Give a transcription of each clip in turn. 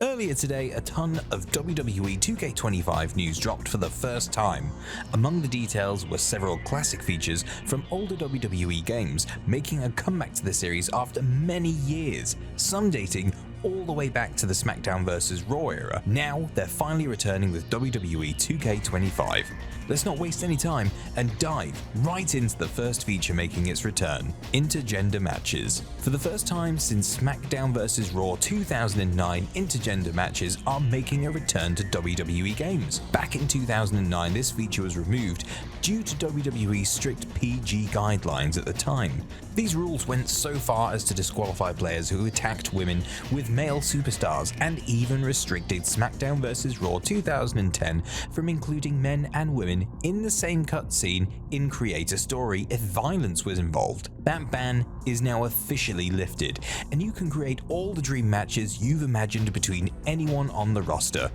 Earlier today, a ton of WWE 2K25 news dropped for the first time. Among the details were several classic features from older WWE games making a comeback to the series after many years, some dating all the way back to the SmackDown vs. Raw era. Now they're finally returning with WWE 2K25. Let's not waste any time and dive right into the first feature making its return: intergender matches. For the first time since SmackDown vs. Raw 2009, intergender matches are making a return to WWE games. Back in 2009, this feature was removed due to WWE's strict PG guidelines at the time. These rules went so far as to disqualify players who attacked women with male superstars, and even restricted SmackDown vs. Raw 2010 from including men and women in the same cutscene in Create a Story if violence was involved. That ban is now officially lifted, and you can create all the dream matches you've imagined between anyone on the roster.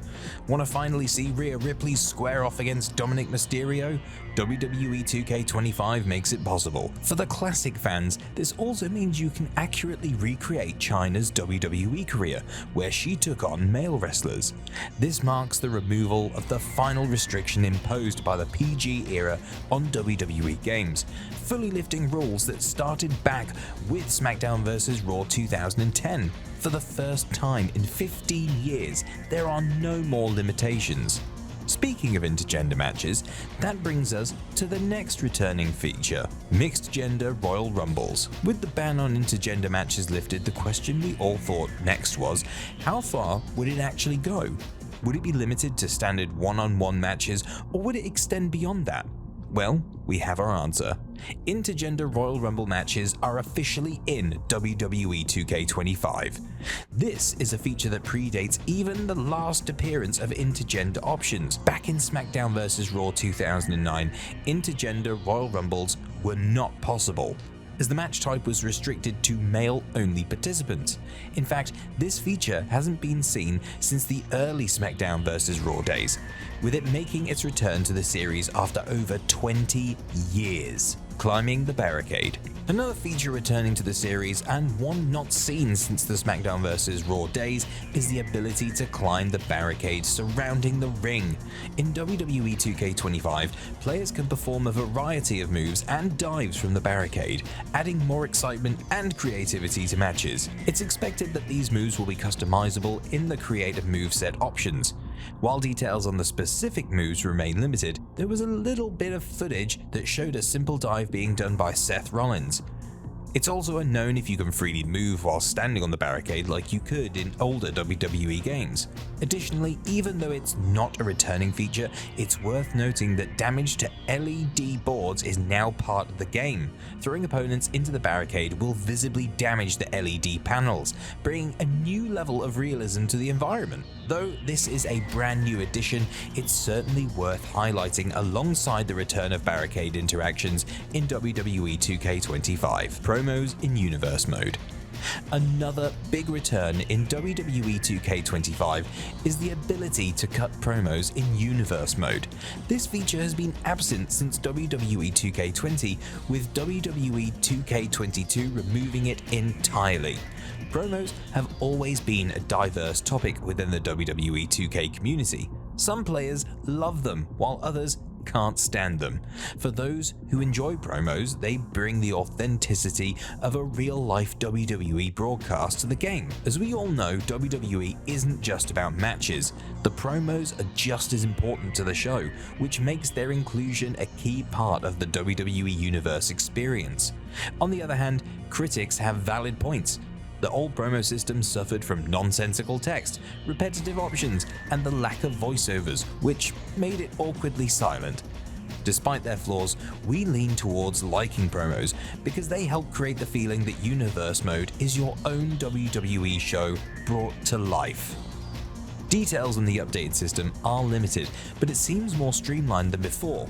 Want to finally see Rhea Ripley square off against Dominic Mysterio? WWE 2K25 makes it possible. For the classic fans, this also means you can accurately recreate Chyna's WWE career, where she took on male wrestlers. This marks the removal of the final restriction imposed by the PG era on WWE games, fully lifting rules that started back with SmackDown vs. Raw 2010. For the first time in 15 years, there are no more limitations. Speaking of intergender matches, that brings us to the next returning feature: mixed gender Royal Rumbles. With the ban on intergender matches lifted, the question we all thought next was, how far would it actually go? Would it be limited to standard one-on-one matches, or would it extend beyond that? Well, we have our answer. Intergender Royal Rumble matches are officially in WWE 2K25. This is a feature that predates even the last appearance of intergender options. Back in SmackDown vs. Raw 2009, intergender Royal Rumbles were not possible, as the match type was restricted to male-only participants. In fact, this feature hasn't been seen since the early SmackDown vs. Raw days, with it making its return to the series after over 20 years. Climbing the Barricade. Another feature returning to the series, and one not seen since the SmackDown vs. Raw days, is the ability to climb the barricade surrounding the ring. In WWE 2K25, players can perform a variety of moves and dives from the barricade, adding more excitement and creativity to matches. It's expected that these moves will be customizable in the creative moveset options. While details on the specific moves remain limited, there was a little bit of footage that showed a simple dive being done by Seth Rollins. It's also unknown if you can freely move while standing on the barricade like you could in older WWE games. Additionally, even though it's not a returning feature, it's worth noting that damage to LED boards is now part of the game. Throwing opponents into the barricade will visibly damage the LED panels, bringing a new level of realism to the environment. Though this is a brand new addition, it's certainly worth highlighting alongside the return of barricade interactions in WWE 2K25. Promos in Universe Mode. Another big return in WWE 2K25 is the ability to cut promos in Universe Mode. This feature has been absent since WWE 2K20, with WWE 2K22 removing it entirely. Promos have always been a diverse topic within the WWE 2K community. Some players love them, while others can't stand them. For those who enjoy promos, they bring the authenticity of a real-life WWE broadcast to the game. As we all know, WWE isn't just about matches. The promos are just as important to the show, which makes their inclusion a key part of the WWE Universe experience. On the other hand, critics have valid points. The old promo system suffered from nonsensical text, repetitive options, and the lack of voiceovers, which made it awkwardly silent. Despite their flaws, we lean towards liking promos because they help create the feeling that Universe Mode is your own WWE show brought to life. Details on the updated system are limited, but it seems more streamlined than before.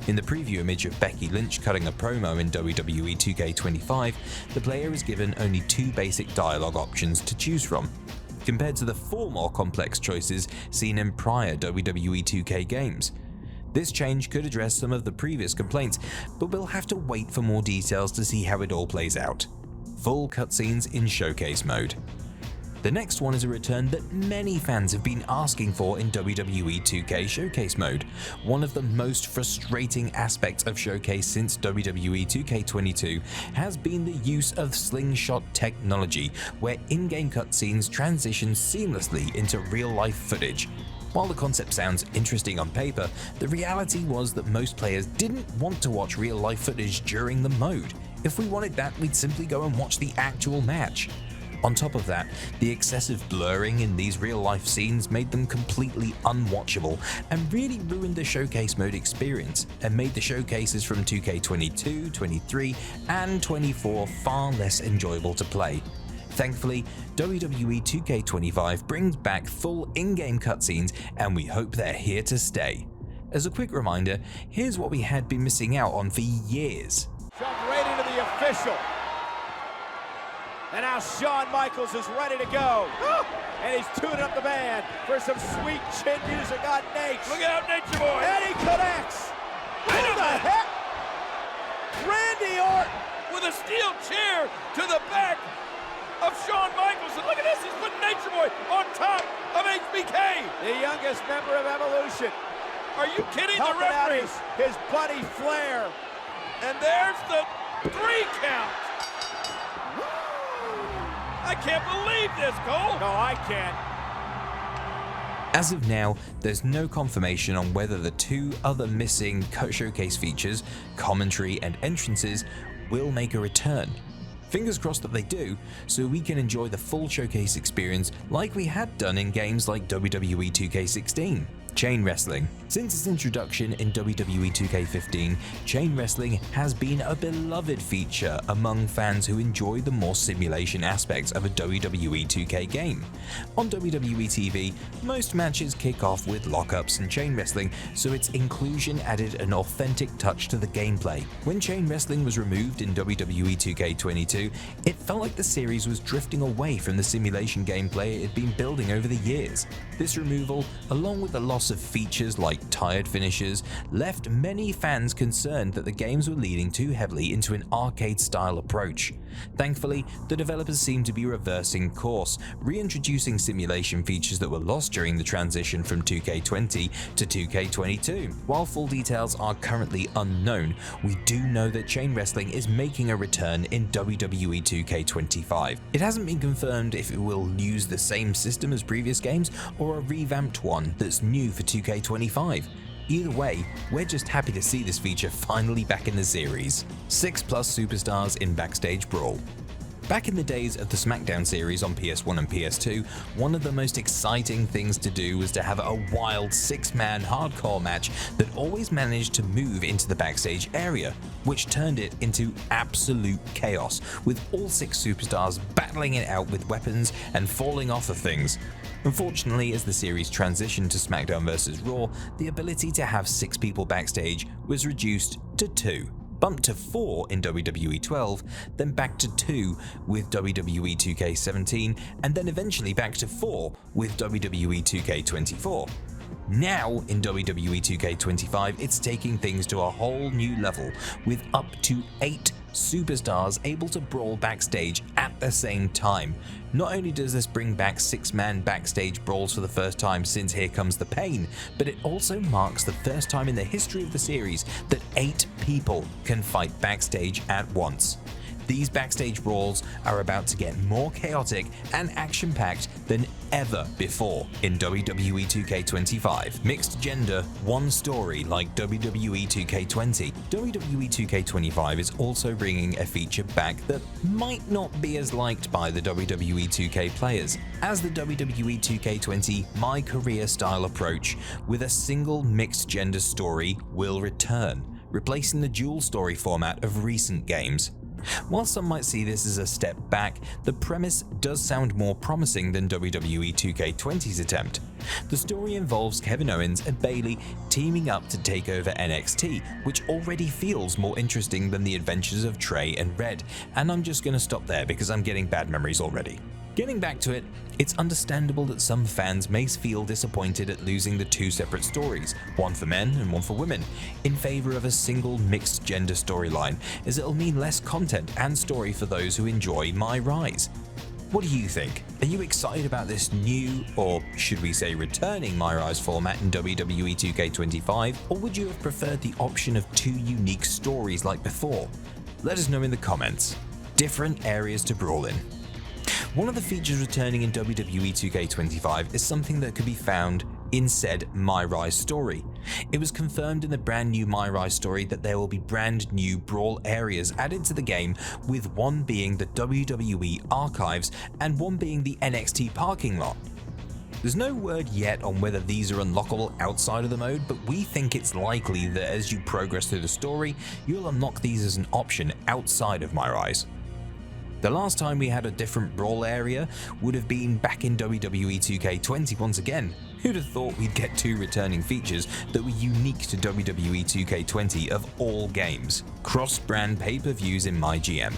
In the preview image of Becky Lynch cutting a promo in WWE 2K25, the player is given only 2 basic dialogue options to choose from, compared to the 4 more complex choices seen in prior WWE 2K games. This change could address some of the previous complaints, but we'll have to wait for more details to see how it all plays out. Full cutscenes in Showcase Mode. The next one is a return that many fans have been asking for in WWE 2K Showcase mode. One of the most frustrating aspects of Showcase since WWE 2K22 has been the use of slingshot technology, where in-game cutscenes transition seamlessly into real-life footage. While the concept sounds interesting on paper, the reality was that most players didn't want to watch real-life footage during the mode. If we wanted that, we'd simply go and watch the actual match. On top of that, the excessive blurring in these real-life scenes made them completely unwatchable and really ruined the Showcase mode experience and made the showcases from 2K22, 23, and 24 far less enjoyable to play. Thankfully, WWE 2K25 brings back full in-game cutscenes, and we hope they're here to stay. As a quick reminder, here's what we had been missing out on for years. Jumped right into the official. And now Shawn Michaels is ready to go. And he's tuning up the band for some sweet chin music on Nate. Look out, Nature Boy! And he connects. Who the heck? Randy Orton With a steel chair to the back of Shawn Michaels. And look at this, he's putting Nature Boy on top of HBK. the youngest member of Evolution. Are you kidding? The Helping out referee. his buddy Flair. And there's the 3 count. I can't believe this, Cole. No, I can't. As of now, there's no confirmation on whether the 2 other missing Showcase features, commentary and entrances, will make a return. Fingers crossed that they do, so we can enjoy the full Showcase experience like we had done in games like WWE 2K16. Chain Wrestling. Since its introduction in WWE 2K15, Chain Wrestling has been a beloved feature among fans who enjoy the more simulation aspects of a WWE 2K game. On WWE TV, most matches kick off with lockups and chain wrestling, so its inclusion added an authentic touch to the gameplay. When Chain Wrestling was removed in WWE 2K22, it felt like the series was drifting away from the simulation gameplay it had been building over the years. This removal, along with the loss of features like tired finishes, left many fans concerned that the games were leaning too heavily into an arcade-style approach. Thankfully, the developers seem to be reversing course, reintroducing simulation features that were lost during the transition from 2K20 to 2K22. While full details are currently unknown, we do know that Chain Wrestling is making a return in WWE 2K25. It hasn't been confirmed if it will use the same system as previous games or a revamped one that's new for 2K25. Either way, we're just happy to see this feature finally back in the series. 6+ superstars in Backstage Brawl. Back in the days of the SmackDown series on PS1 and PS2, one of the most exciting things to do was to have a wild 6-man hardcore match that always managed to move into the backstage area, which turned it into absolute chaos, with all 6 superstars battling it out with weapons and falling off of things. Unfortunately, as the series transitioned to SmackDown vs. Raw, the ability to have 6 people backstage was reduced to 2. Bumped to 4 in WWE 12, then back to 2 with WWE 2K17, and then eventually back to 4 with WWE 2K24. Now in WWE 2K25, it's taking things to a whole new level, with up to 8 superstars able to brawl backstage at the same time. Not only does this bring back 6-man backstage brawls for the first time since Here Comes the Pain, but it also marks the first time in the history of the series that 8 people can fight backstage at once. These backstage brawls are about to get more chaotic and action-packed than ever before in WWE 2K25. Mixed gender, one story like WWE 2K20. WWE 2K25 is also bringing a feature back that might not be as liked by the WWE 2K players, as the WWE 2K20 My Career style approach with a single mixed gender story will return, replacing the dual story format of recent games. While some might see this as a step back, the premise does sound more promising than WWE 2K20's attempt. The story involves Kevin Owens and Bayley teaming up to take over NXT, which already feels more interesting than the adventures of Trey and Red, and I'm just gonna stop there because I'm getting bad memories already. Getting back to it, it's understandable that some fans may feel disappointed at losing the 2 separate stories, one for men and one for women, in favor of a single mixed gender storyline, as it'll mean less content and story for those who enjoy MyRise. What do you think? Are you excited about this new, or should we say returning, MyRise format in WWE 2K25, or would you have preferred the option of 2 unique stories like before? Let us know in the comments. Different areas to brawl in. One of the features returning in WWE 2K25 is something that could be found in said MyRise story. It was confirmed in the brand new MyRise story that there will be brand new brawl areas added to the game, with one being the WWE archives and one being the NXT parking lot. There's no word yet on whether these are unlockable outside of the mode, but we think it's likely that as you progress through the story, you'll unlock these as an option outside of MyRise. The last time we had a different brawl area would have been back in WWE 2K20 once again. Who'd have thought we'd get 2 returning features that were unique to WWE 2K20 of all games? Cross-brand pay-per-views in MyGM.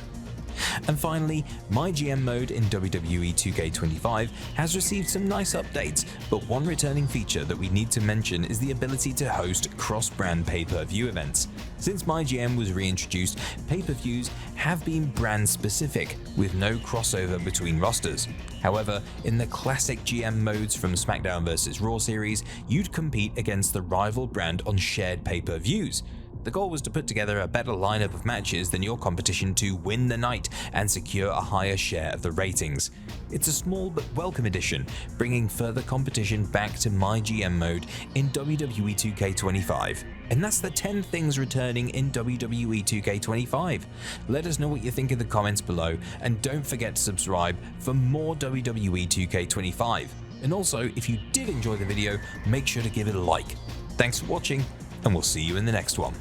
And finally, MyGM mode in WWE 2K25 has received some nice updates, but one returning feature that we need to mention is the ability to host cross-brand pay-per-view events. Since MyGM was reintroduced, pay-per-views have been brand-specific, with no crossover between rosters. However, in the classic GM modes from SmackDown vs. Raw series, you'd compete against the rival brand on shared pay-per-views. The goal was to put together a better lineup of matches than your competition to win the night and secure a higher share of the ratings. It's a small but welcome addition, bringing further competition back to MyGM mode in WWE 2K25. And that's the 10 things returning in WWE 2K25. Let us know what you think in the comments below, and don't forget to subscribe for more WWE 2K25. And also, if you did enjoy the video, make sure to give it a like. Thanks for watching, and we'll see you in the next one.